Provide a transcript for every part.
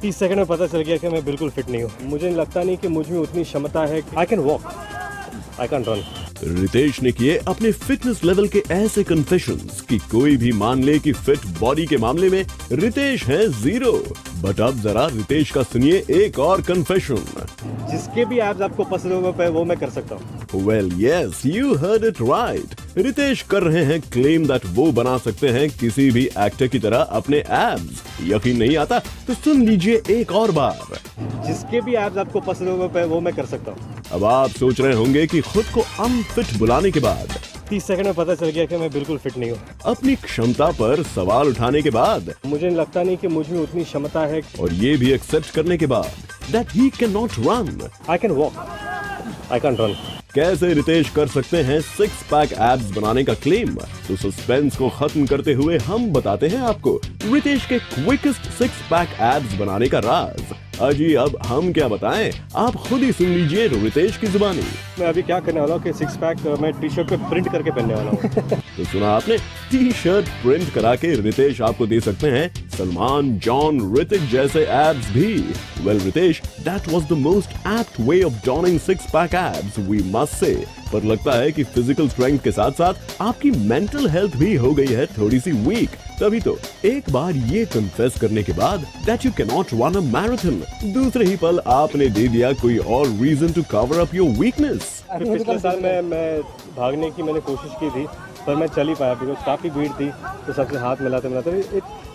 30 second में पता चल गया कि मैं बिल्कुल फिट नहीं हूँ। मुझे लगता नहीं कि मुझ में उतनी क्षमता है। I can walk, I can run. Ritesh ने किए अपने फिटनेस लेवल के ऐसे कन्फेशंस कि कोई भी मान ले कि फिट बॉडी के मामले में रितेश है 0। बट अब जरा रितेश का सुनिए एक और कन्फेशन। जिसके भी एब्स आपको पसंद होगा वो मैं कर सकता हूँ। Well, yes, you heard it right. Ritesh कर रहे हैं क्लेम दैट वो बना सकते हैं किसी भी एक्टर की तरह अपने एब्स। यकीन नहीं आता तो सुन लीजिए एक और बार। जिसके भी एब्स आपको पसंद होगा वो मैं कर सकता हूँ। अब आप सोच रहे होंगे कि खुद को अनफिट बुलाने के बाद 30 सेकंड में पता चल गया कि मैं बिल्कुल फिट नहीं हूँ। अपनी क्षमता पर सवाल उठाने के बाद मुझे लगता नहीं कि मुझ में उतनी क्षमता है। और ये भी एक्सेप्ट करने के बाद that he can not run. I can walk, I can run. कैसे रितेश कर सकते हैं 6 पैक एब्स बनाने का क्लेम? तो सस्पेंस को खत्म करते हुए हम बताते हैं आपको रितेश के क्विकेस्ट 6 पैक एब्स बनाने का राज। अजी अब हम क्या बताएं, आप खुद ही सुन लीजिए रितेश की जुबानी। मैं अभी क्या करने वाला हूँ कि 6 पैक मैं टी शर्ट पे प्रिंट करके पहनने वाला हूँ। तो सुना आपने, टी शर्ट प्रिंट करा के रितेश आपको दे सकते हैं सलमान, जॉन, ऋतिक जैसे एब्स भी। Well Ritesh, that was the most apt way of donning 6 pack abs we must say. पर लगता है कि फिजिकल स्ट्रेंथ के साथ साथ आपकी मेंटल हेल्थ भी हो गई है थोड़ी सी वीक। तभी तो एक बार ये कन्फेस करने के बाद that you can not run a marathon, दूसरे ही पल आपने दे दिया कोई और reason to cover up your weakness. पिछले साल मैं भागने की मैंने कोशिश की थी पर मैं चल ही पाया बिकॉज काफी भीड़ थी तो सबसे हाथ मिलाते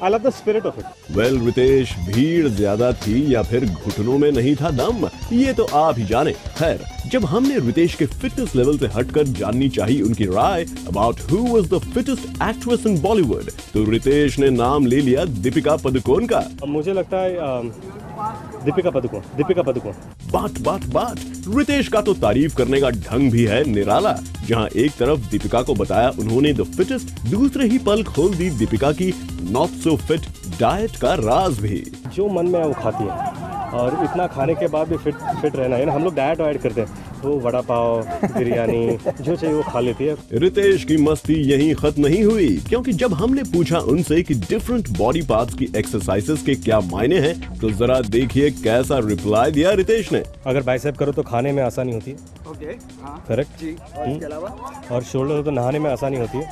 I love the spirit of it. Well Ritesh, भीड़ ज्यादा थी या फिर घुटनों में नहीं था दम, ये तो आप ही जाने। खैर, जब हमने रितेश के फिटनेस लेवल से हटकर जाननी चाहिए उनकी राय about who was the fittest actress in Bollywood, तो रितेश ने नाम ले लिया दीपिका पादुकोण का। मुझे लगता है दीपिका पादुकोण। बात रितेश का तो तारीफ करने का ढंग भी है निराला। जहां एक तरफ दीपिका को बताया उन्होंने द फिटेस्ट, दूसरे ही पल खोल दी दीपिका की नॉट सो फिट डाइट का राज भी। जो मन में है वो खाती है और इतना खाने के बाद भी फिट रहना है ना। हम लोग डाइट वाइट करते हैं, वो वड़ा पाव, बिरयानी जो चाहिए वो खा लेती है। रितेश की मस्ती यहीं खत्म नहीं हुई, क्योंकि जब हमने पूछा उनसे कि डिफरेंट बॉडी पार्ट्स की एक्सरसाइजेस के क्या मायने हैं, तो जरा देखिए कैसा रिप्लाई दिया रितेश ने। अगर बाइसेप करो तो खाने में आसानी होती है। ओके, करेक्ट जी। और इसके अलावा? और शोल्डर हो तो नहाने में आसानी होती है।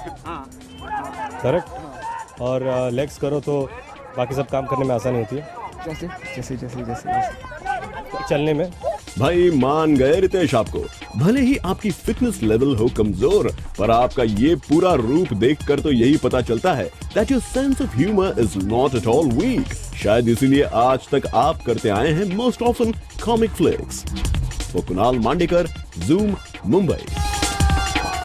करेक्ट। और लेग्स करो तो बाकी सब काम करने में आसानी होती है। जैसे चलने में। भाई मान गए रितेश आपको। भले ही आपकी फिटनेस लेवल हो कमजोर, पर आपका ये पूरा रूप देखकर तो यही पता चलता है that your sense of humor is not at all weak। शायद इसीलिए आज तक आप करते आए हैं most often comic flicks। वो कुणाल मांडेकर, Zoom, मुंबई।